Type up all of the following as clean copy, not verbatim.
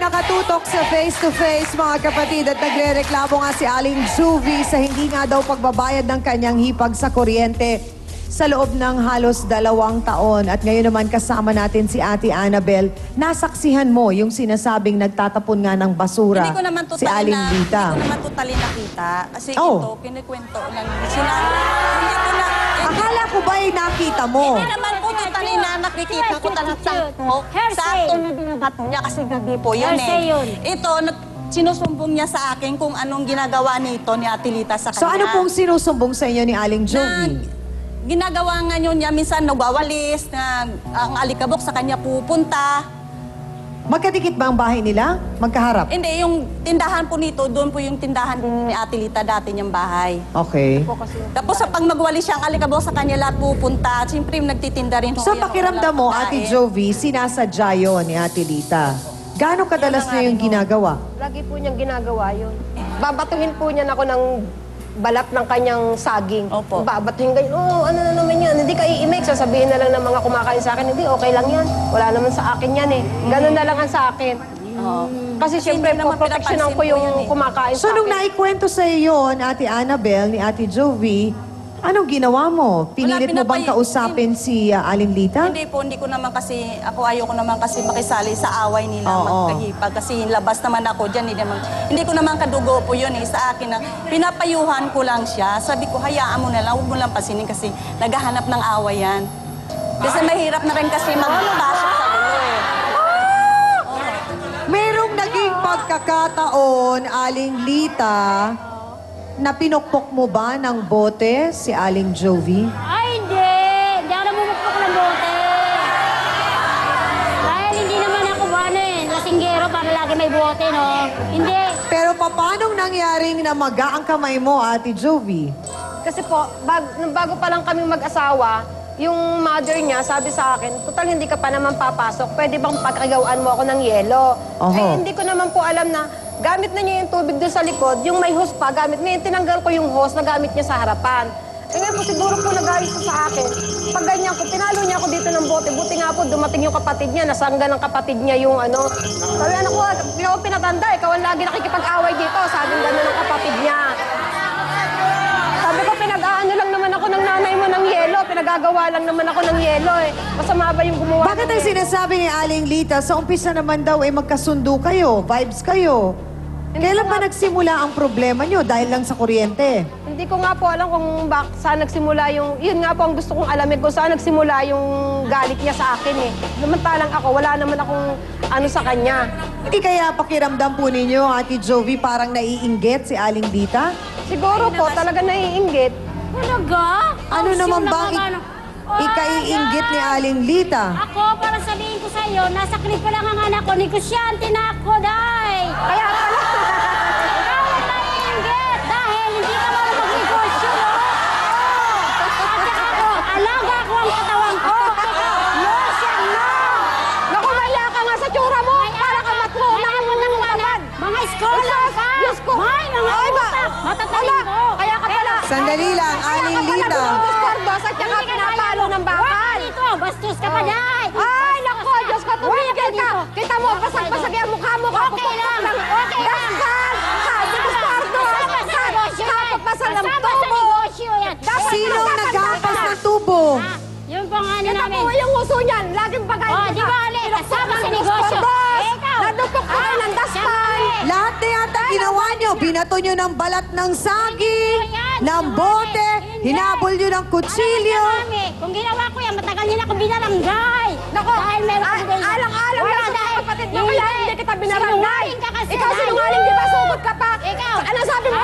nakatutok sa face-to-face, mga kapatid, at nagre-reklamo nga si Aling Juvie sa hindi nga daw pagbabayad ng kanyang hipag sa kuryente sa loob ng halos 2 taon. At ngayon naman kasama natin si Ate Annabel. Nasaksihan mo yung sinasabing nagtatapon nga ng basura Hindi ko naman si Aling Lita. Hindi ko naman totally nakita. Kasi Oh. ito, kinikwento lang. Sila, hindi ko na... Akala ko ba ay nakita mo? Hindi naman po totally na nakikita ko talaga sakto. Sakto na binabato niya kasi gabi po yun Ito, sinusumbong niya sa akin kung anong ginagawa nito ni Ate Lita sa kanya. So ano pong sinusumbong sa inyo ni Aling Juvie? Ginagawa nga yun niya, minsan nagwawalis, ang alikabok sa kanya pupunta. Magkadikit ba ang bahay nila? Magkaharap? Hindi, yung tindahan po nito, doon po yung tindahan din ni Ate Lita dati niyang bahay. Okay. Tapos sa pag magwalis siya, ang alikabok sa kanya lahat pupunta. Siyempre, nagtitinda rin. So pakiramdam mo, Ate Juvie, sinasadya yun ni Ate Lita. Gaano kadalas niya yung ginagawa? Lagi po niyang ginagawa yun. Babatuhin po niya ako ng balat ng kanyang saging. Opo. Babatuhin ganyan, ano na naman yan, hindi ka iimik. Sasabihin na lang ng mga kumakain sa akin, hindi, okay lang yan. Wala naman sa akin yan eh. Ganun na lang ang sa akin. Kasi siyempre, proteksyonan ko yung kumakain So sa nung akin. naikwento sa iyo, Ate Annabel, ni Ate Juvie, anong ginawa mo? Pinilit mo bang kausapin si Aling Lita? Hindi po, hindi ko naman kasi, ayoko naman kasi makisali sa away nila Oo. magkahipag. Kasi labas naman ako dyan, hindi ko naman kadugo po yun sa akin. Pinapayuhan ko lang siya. Sabi ko, hayaan mo na lang, huwag mo lang pasinin kasi naghahanap ng away yan. Kasi mahirap na rin kasi magpasok sa gulo Merong naging pagkakataon, Aling Lita, na pinukpok mo ba ng bote si Aling Juvie? Ay, hindi. Hindi ako namumukpok ng bote. Dahil hindi naman ako lasinggero para lagi may bote, no? Hindi. Pero paanong nangyaring namaga ang kamay mo, Ate Juvie? Kasi po, nung bago pa lang kaming mag-asawa, yung mother niya sabi sa akin, total hindi ka pa naman papasok, pwede bang pagkagawaan mo ako ng yelo? Oho. Eh, hindi ko naman po alam na gamit na niya yung tubig doon sa likod, yung may hose pa, gamit. Ngayon, tinanggal ko yung hose na gamit niya sa harapan. Eh ngayon po, siguro po nag-ayos siya sa akin. Pag ganyan ko, pinalo niya ako dito ng bote. Buti nga po, dumating yung kapatid niya, nasangga ng kapatid niya yung ano. Sabi, anak ko, ikaw ang pinatanda, ikaw ang lagi nakikipag-away dito. Sabi gano'n ng kapatid niya. Sabi ko, pinag-aano lang naman ako ng nanay mo ng yelo. Pinagagawa lang naman ako ng yelo eh. Masama ba yung gumawa? Bakit ang sinasabi ni Aling Lita, sa umpisa naman daw magkasundo kayo, vibes kayo? Kailan ba nagsimula ang problema nyo? Dahil lang sa kuryente? Hindi ko nga po alam kung saan nagsimula yung... Yun nga po ang gusto kong alamin kung saan nagsimula yung galit niya sa akin eh. Namantalang ako, wala naman akong ano sa kanya. Hindi kaya pakiramdam po ninyo, Ate Juvie, parang naiinggit si Aling Lita? Siguro po, talaga naiinggit. Talaga? Ano Ang naman siyong bang nakakano. ikaiinggit ni Aling Lita? Ako, para sabihin ko sa'yo, nasa clip pa lang ang anak ko, negosyante na ako, day. Kaya pala... Ikaw ang naiinggit dahil hindi ka marunong magnegosyo, no? At saka ako, alaga ko ang katawan ko. Lotion, no? Naku, maya ka nga sa tsura mo! Para ka matulungan mo ng tamad! Mga scholar ka! Diyos ko! May mga Ay, utak! Matatalim ko! Kaya ka pala... Sandali lang, Aling Lita. Discordos at saka pinapalo ng bakal! Dito, bastos ka pa, day! Ay, naku, Diyos ko, tumigil ka! Kita mo, basag-basag yung mukha mo! Okay lang, okay lang. Dasal! Sabi ko, Discordos! Kapagpasal ng tubo! Sino naghapas ng tubo? Yung pang ano Kita namin. mo yung uso niyan! Laging bagay Oh, di ba, Ali? Kasama sa negosyo. Ikaw! Nadupok ko kayo ng daspan! Lahat na yata ginawa nyo. Binato nyo ng balat ng saging, ng bote, hinabol nyo ng kutsilyo. Kung ginawa ko yan, matagal niya na ako binaranggay. Nako, Dahil meron ko din. alang-alang Wala, lang sa dahil- kapatid mo, kaya hindi kita binaranggay! Sinungaling ka kasi. Ikaw dahil- sinungaling, di ba? Sugod ka pa! Ikaw! Ano sabi mo?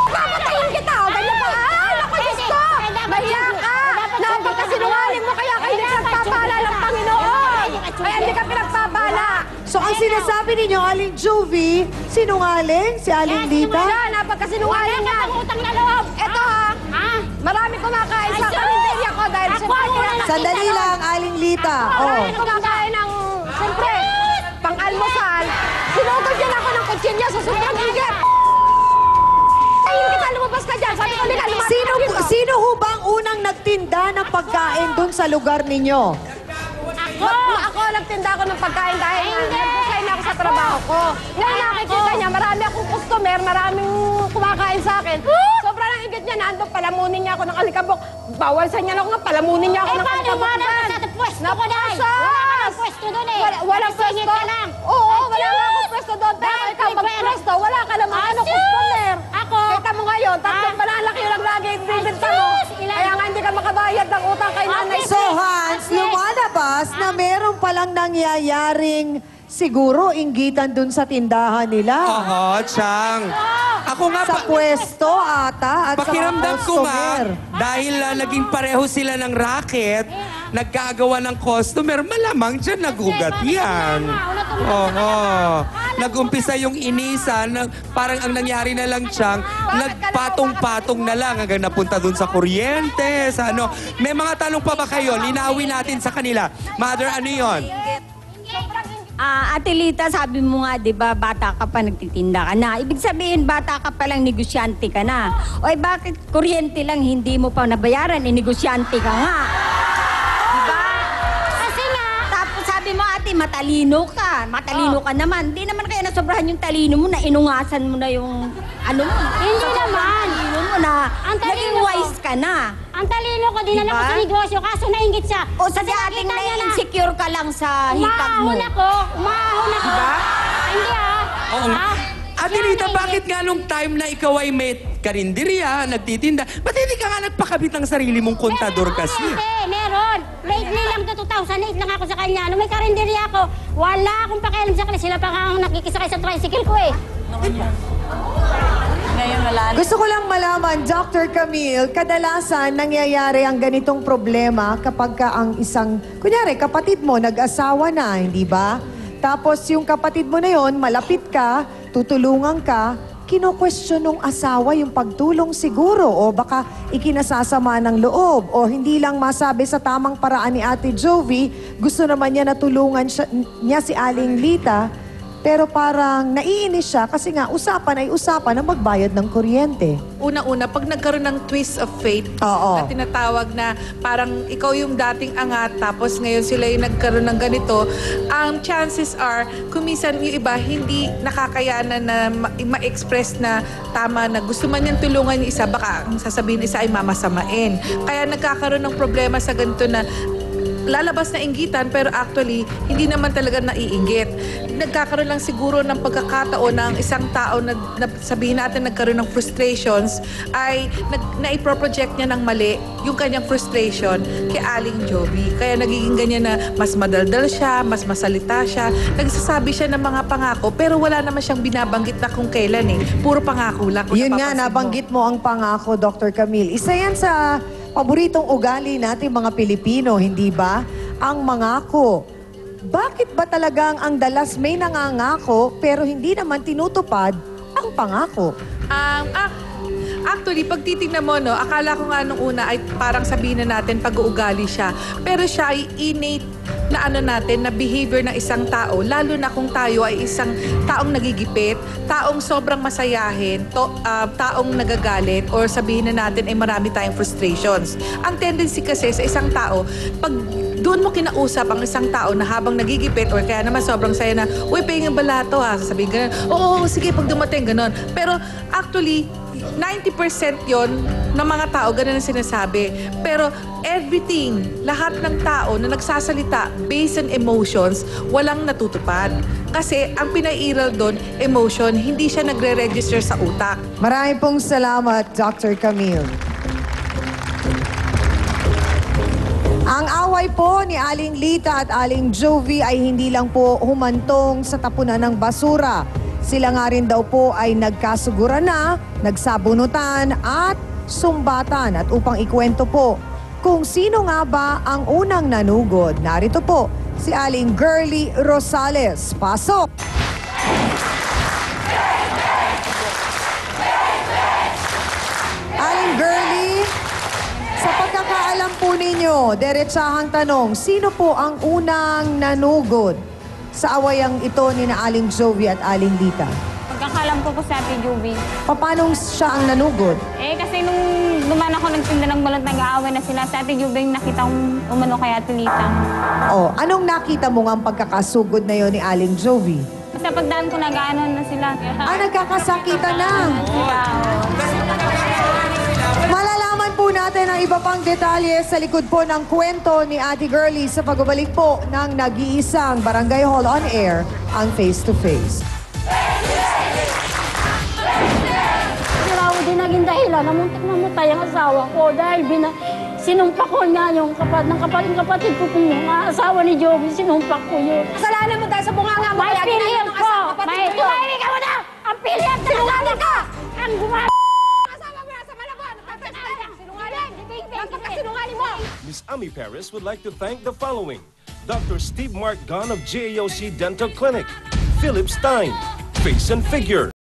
Papatayin kita! O, ganyan pa! Ay, naku, Diyos ko! Mahiya ka! Napagkasinungaling mo, kaya ka hindi pinagpapala ng Panginoon! Kaya hindi ka pinagpapala! So ang sinasabi ninyo, Aling Juvie, sinungaling si Aling Lita? Wala, napagkasinungaling Wala yan! kang utang na loob. Eto ha! Ha? Marami kumakain sa Ay, sus! karinderya ko dahil Ako siyempre... ang unang Sandali lang, Aling Lita. Marami Oh. kumakain ng... Siyempre, pang-almusal. Sinugod yan ako ng kutsilya sa sobrang higit! Ayun kita, lumabas ka dyan! Sabi ko, hindi ka lumabas Sino, dito! sino ho ba ang unang nagtinda ng pagkain dun sa lugar ninyo? Ako ako! Ako nagtinda ako ng pagkain dahil Hindi! nag-resign ako sa trabaho ko. Ngayon nakikita niya, marami akong customer, maraming kumakain sa akin. Sobrang ang higit niya, nandun, palamunin niya ako ng alikabok. Bawal sa niya ako nga, palamunin niya ako ng Paano alikabok. mo na sa pwesto ko dahil? Wala ka ng pwesto doon eh. Walang Singit pwesto. ka lang. Oo, wala nga akong pwesto doon. Pero Dahil ikaw may pera. mag-pwesto, wala ka naman ano, Sus! customer. Ako? Kita mo ngayon, tatlong panalaki yung lagi ibibinta mo. Sus! Ilan? Kaya nga hindi ka makabayad ng utang kay nanay. So Hans, lumalabas na meron palang nangyayaring siguro inggitan dun sa tindahan nila. Oo, Chang. Ako nga, Sa pwesto ata at sa mga pakiramdam ko nga, customer. dahil naging pareho sila ng racket, nagkagawa ng customer, malamang dyan nagugat yan. Oo. Nag-umpisa yung inisan, parang ang nangyari na lang, Chang, nagpatong-patong na lang hanggang napunta dun sa kuryente, sa ano. May mga tanong pa ba kayo? Linawin natin sa kanila. Mother, ano yon? Ate Lita, sabi mo nga, di ba, bata ka pa, nagtitinda ka na. Ibig sabihin, bata ka pa lang, negosyante ka na. O bakit kuryente lang hindi mo pa nabayaran, negosyante ka nga. Di ba? Kasi nga, Tapos sabi mo, ate, matalino ka. Matalino ka naman. Di naman kaya nasobrahan yung talino mo na inungasan mo na yung ano mo. Hindi Sobrang naman. talino mo na Ang talino naging ko. wise ka na. ang talino ko, dinala ko Diba? sa negosyo, kaso nainggit siya. O sa Kasi ating nakita niya na, na-insecure ka lang sa hikag mo. umahon ako. Diba? Hindi Oo nga. Ate Siya Rita, nainggit. bakit nga nung time na ikaw ay may karinderya, nagtitinda, ba't hindi ka nga nagpakabit ng sarili mong kontador kasi? Meron. Lately lang to 2008 lang ako sa kanya. Nung may karinderya ako, wala akong pakialam sa kanila. Sila pa nga ang nakikisakay sa tricycle ko eh. Ngayon wala na. Gusto ko lang malaman, Dr. Camille, kadalasan nangyayari ang ganitong problema kapag ka ang isang, kunyari, kapatid mo nag-asawa na, hindi ba? Tapos yung kapatid mo na yon, malapit ka, tutulungan ka, kino-question ng asawa yung pagtulong siguro o baka ikinasasama ng loob o hindi lang masabi sa tamang paraan ni Ate Jovi, gusto naman niya na tulungan niya si Aling Lita, pero parang naiinis siya kasi nga usapan ay usapan na magbayad ng kuryente. Una-una, pag nagkaroon ng twist of fate, Oo. na tinatawag na parang ikaw yung dating angat, tapos ngayon sila yung nagkaroon ng ganito, ang chances are, kumisan yung iba, hindi nakakayanan na ma-express na tama na gusto man niyang tulungan yung isa, baka ang sasabihin isa ay mamasamain. Kaya nagkakaroon ng problema sa ganito na lalabas na inggitan pero actually hindi naman talaga naiinggit. Nagkakaroon lang siguro ng pagkakataon na ang isang tao na sabihin natin nagkaroon ng frustrations ay naiproproject niya ng mali yung kanyang frustration kay Aling Jovi. Kaya nagiging ganyan na mas madaldal siya, mas masalita siya, nagsasabi siya ng mga pangako pero wala naman siyang binabanggit na kung kailan eh. Puro pangako lang. Kung Yun nga, napapansin mo. nabanggit mo ang pangako, Dr. Camille. Isa yan sa paboritong ugali nating mga Pilipino, hindi ba? Ang mangako. Bakit ba talagang ang dalas may nangangako pero hindi naman tinutupad ang pangako? Actually, pag titignan mo, no, akala ko nga nung una ay parang sabihin na natin pag-uugali siya. Pero siya ay innate na ano natin, na behavior ng isang tao, lalo na kung tayo ay isang taong nagigipit, taong sobrang masayahin, taong nagagalit, or sabihin na natin ay marami tayong frustrations. Ang tendency kasi sa isang tao, pag doon mo kinausap ang isang tao na habang nagigipit or kaya naman sobrang saya na, uy, pahingin balato ha, sasabihin ganun, oo, sige, pag dumating, ganun. Pero actually, 90% yon ng mga tao, ganun ang sinasabi. Pero everything, lahat ng tao na nagsasalita based on emotions, walang natutupad. Kasi ang pinairal doon, emotion, hindi siya nagre-register sa utak. Marami pong salamat, Dr. Camille. Ang away po ni Aling Lita at Aling Jovi ay hindi lang po humantong sa tapunan ng basura. Sila nga rin daw po ay nagkasuguran na, nagsabunutan at sumbatan. At upang ikwento po kung sino nga ba ang unang nanugod, narito po si Aling Girly Rosales. Pasok! Aling Girly, sa pagkakaalam po ninyo, deretsahang tanong, sino po ang unang nanugod sa awayang ito ni na Aling Jovi at Aling Lita? Pagkakalam ko ko po sa Ate Juby. Paano siya ang nanugod? Eh, kasi nung duman ako nagtinda ng balot, nag-aaway na sila. Sa Ate Juby, nakita kong umano kay Ate Lita. Oh, anong nakita mo nga ang pagkakasugod na yon ni Aling Jovi? Sa pagdaan ko, nag-ano na sila. Nagkakasakitan na. Sila, Malalaman po natin ang iba pang detalye sa likod po ng kwento ni Ate Girlie sa pagbabalik po ng nag-iisang Barangay Hall on Air, ang Face to Face. Siraw din naging dahilan na muntik mamatay ang asawa ko dahil sinumpak ko nga yung kapatid ko kung yung asawa ni Joby, sinumpak ko yun. Kasalanan mo dahil sa bunganga mo. May kaya pilip ginagawa ng ko! kapatid May mo. tumahimik ka muna! Ang pilip! Sinungaling ka! Ang gumagawa! Asawa mo nasa Malabon. Sinungaling! Sinungaling mo! Miss Ami Paris would like to thank the following: Dr. Steve Mark Gunn of GAOC Dental Clinic, Philip Stein, Face and Figure,